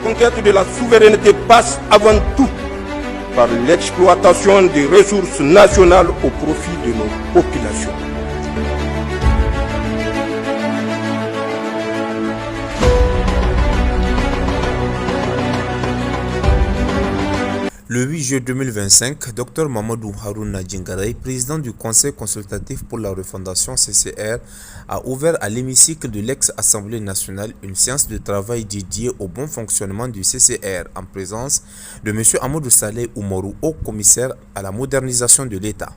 conquête de la souveraineté passe avant tout par l'exploitation des ressources nationales au profit de nos populations. Le 8 juillet 2025, Dr Mamadou Harouna Djingaray, président du Conseil consultatif pour la refondation CCR, a ouvert à l'hémicycle de l'ex-Assemblée nationale une séance de travail dédiée au bon fonctionnement du CCR en présence de M. Amadou Saleh Oumarou, haut commissaire à la modernisation de l'État.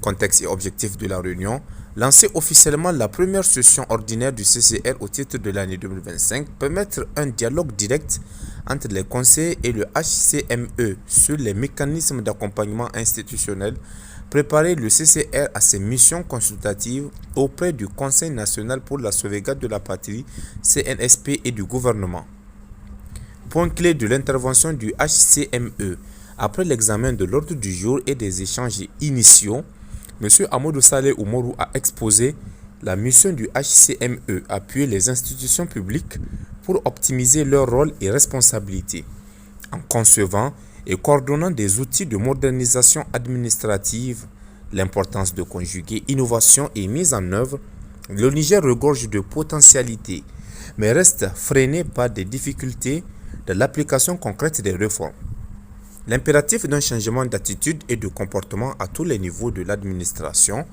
Contexte et objectif de la réunion: lancer officiellement la première session ordinaire du CCR au titre de l'année 2025, permettre un dialogue direct entre les conseils et le HCME sur les mécanismes d'accompagnement institutionnel, préparer le CCR à ses missions consultatives auprès du Conseil national pour la sauvegarde de la patrie, CNSP, et du gouvernement. Point clé de l'intervention du HCME. Après l'examen de l'ordre du jour et des échanges initiaux, M. Amadou Saleh Oumarou a exposé la mission du HCME: appuyer les institutions publiques pour optimiser leur rôle et responsabilités, en concevant et coordonnant des outils de modernisation administrative. L'importance de conjuguer innovation et mise en œuvre. Le Niger regorge de potentialités, mais reste freiné par des difficultés de l'application concrète des réformes. L'impératif d'un changement d'attitude et de comportement à tous les niveaux de l'administration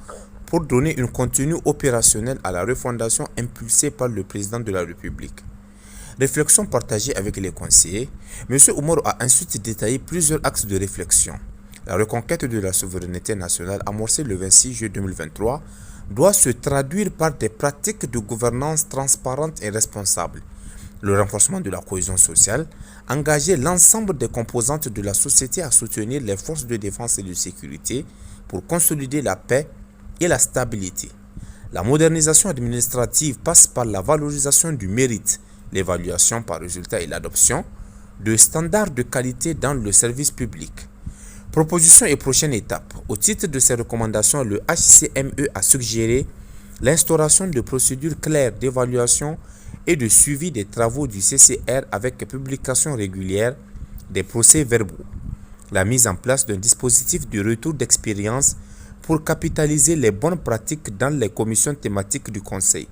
pour donner un contenu opérationnel à la refondation impulsée par le président de la République. Réflexion partagée avec les conseillers, M. Oumarou a ensuite détaillé plusieurs axes de réflexion. La reconquête de la souveraineté nationale amorcée le 26 juillet 2023 doit se traduire par des pratiques de gouvernance transparentes et responsables. Le renforcement de la cohésion sociale, engager l'ensemble des composantes de la société à soutenir les forces de défense et de sécurité pour consolider la paix et la stabilité. La modernisation administrative passe par la valorisation du mérite, l'évaluation par résultat et l'adoption de standards de qualité dans le service public. Propositions et prochaines étapes. Au titre de ces recommandations, le HCME a suggéré l'instauration de procédures claires d'évaluation et de suivi des travaux du CCR avec publication régulière des procès-verbaux. La mise en place d'un dispositif de retour d'expérience pour capitaliser les bonnes pratiques dans les commissions thématiques du Conseil.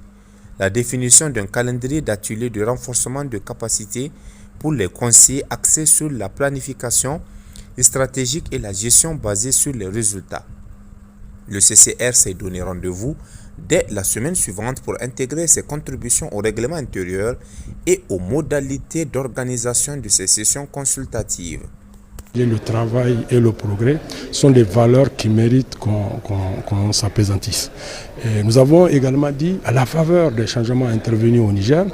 La définition d'un calendrier d'ateliers de renforcement de capacités pour les conseillers axés sur la planification stratégique et la gestion basée sur les résultats. Le CCR s'est donné rendez-vous dès la semaine suivante pour intégrer ses contributions au règlement intérieur et aux modalités d'organisation de ces sessions consultatives. Le travail et le progrès sont des valeurs qui méritent qu'on s'appesantisse. Nous avons également dit, à la faveur des changements intervenus au Niger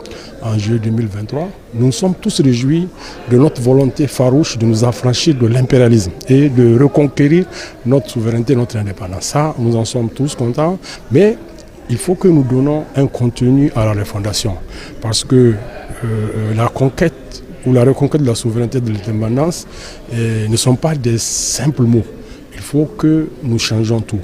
en juillet 2023, nous nous sommes tous réjouis de notre volonté farouche de nous affranchir de l'impérialisme et de reconquérir notre souveraineté, notre indépendance. Ça, nous en sommes tous contents, mais il faut que nous donnons un contenu à la refondation, parce que la conquête ou la reconquête de la souveraineté de l'indépendance ne sont pas des simples mots. Il faut que nous changeons tout.